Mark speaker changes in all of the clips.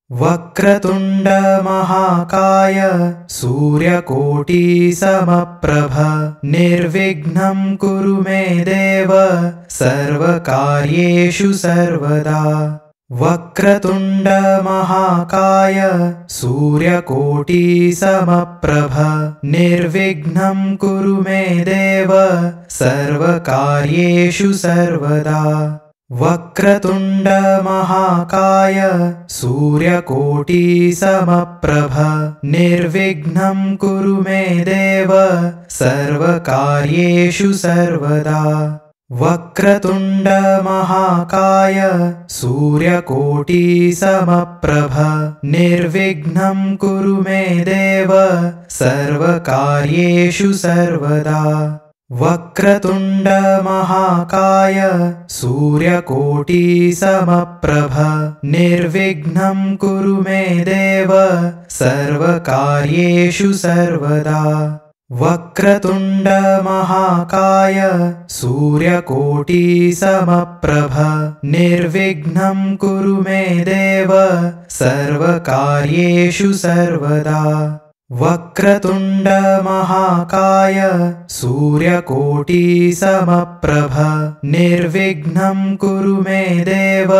Speaker 1: वक्रतुण्ड महाकाय सूर्यकोटि समप्रभ निर्विघ्नं कुरु मे देव सर्वकार्येषु सर्वदा। वक्रतुण्ड महाकाय सूर्यकोटि समप्रभ निर्विघ्नं कुरु मे देव सर्वकार्येषु सर्वदा। वक्रतुण्ड महाकाय सूर्यकोटि समप्रभ निर्विघ्नं कुरु मे देव सर्वकार्येषु सर्वदा। वक्रतुण्ड महाकाय सूर्यकोटि समप्रभ निर्विघ्नं कुरु मे देव सर्वकार्येषु सर्वदा। वक्रतुण्ड महाकाय सूर्यकोटि समप्रभ निर्विघ्नं कुरु मे देव सर्वकार्येषु सर्वदा। वक्रतुण्ड महाकाय सूर्यकोटि समप्रभ निर्विघ्नं कुरु मे देव सर्वकार्येषु सर्वदा। वक्रतुण्ड महाकाय सूर्यकोटि समप्रभ निर्विघ्नं कुरु मे देव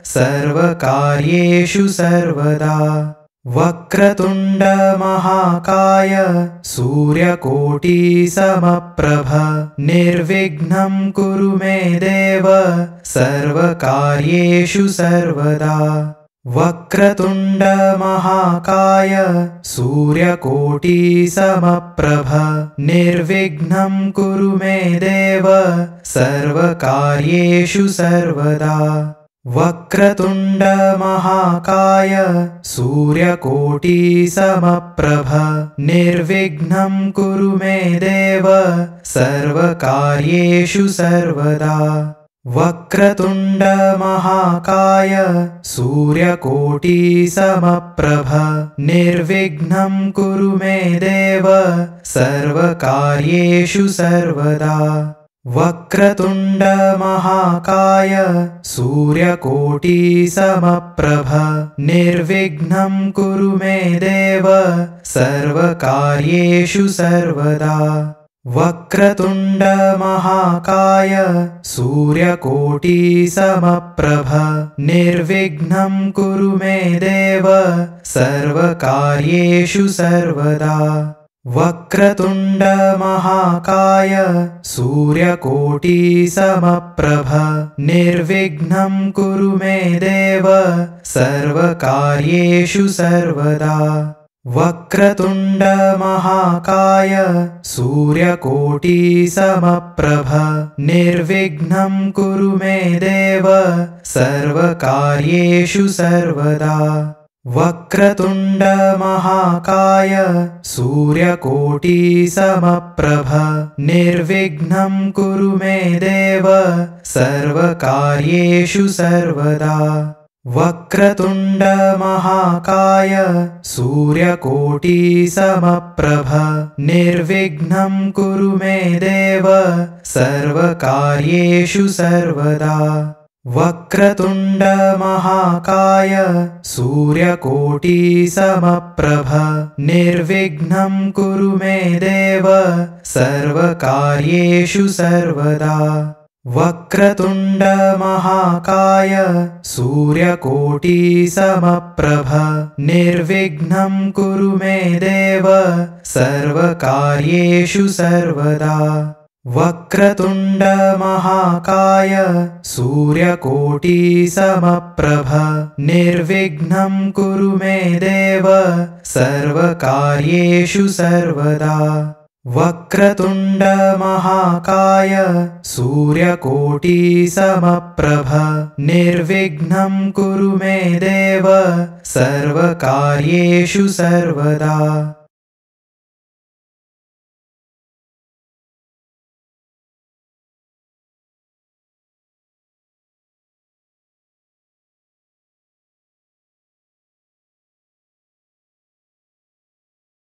Speaker 1: सर्वकार्येषु सर्वदा। वक्रतुण्ड महाकाय सूर्यकोटि समप्रभ निर्विघ्नं कुरु मे देव सर्वकार्येषु सर्वदा। वक्रतुण्ड महाकाय सूर्यकोटि समप्रभ निर्विघ्नं कुरु मे देव सर्वकार्येषु सर्वदा। वक्रतुण्ड महाकाय सूर्यकोटि समप्रभ निर्विघ्नं कुरु मे देव सर्वकार्येषु सर्वदा। वक्रतुण्ड महाकाय सूर्यकोटि समप्रभ निर्विघ्नं कुरु मे देव सर्वकार्येषु सर्वदा। वक्रतुण्ड महाकाय सूर्यकोटि समप्रभ निर्विघ्नं कुरु मे देव सर्वकार्येषु सर्वदा। वक्रतुण्ड महाकाय सूर्यकोटि समप्रभ निर्विघ्नं कुरु मे देव सर्वकार्येषु सर्वदा। वक्रतुण्ड महाकाय सूर्यकोटि समप्रभ निर्विघ्नं कुरु मे देव सर्वकार्येषु सर्वदा। वक्रतुण्ड महाकाय सूर्यकोटि समप्रभ निर्विघ्नं कुरु मे देव सर्वकार्येषु सर्वदा। वक्रतुण्ड महाकाय सूर्यकोटि समप्रभ निर्विघ्नं कुरु मे देव सर्वकार्येषु सर्वदा। वक्रतुण्ड महाकाय सूर्यकोटि समप्रभ निर्विघ्नं कुरु मे देव सर्वकार्येषु सर्वदा। वक्रतुण्ड महाकाय सूर्यकोटि समप्रभ निर्विघ्नं कुरु मे देव सर्वकार्येषु सर्वदा। वक्रतुण्ड महाकाय सूर्यकोटि समप्रभ निर्विघ्नं कुरु मे देव सर्वकार्येषु सर्वदा। वक्रतुण्ड महाकाय सूर्यकोटि समप्रभ निर्विघ्नं कुरु मे देव सर्वकार्येषु सर्वदा। वक्रतुण्ड महाकाय सूर्यकोटि समप्रभ निर्विघ्नं कुरु मे देव सर्वकार्येषु सर्वदा।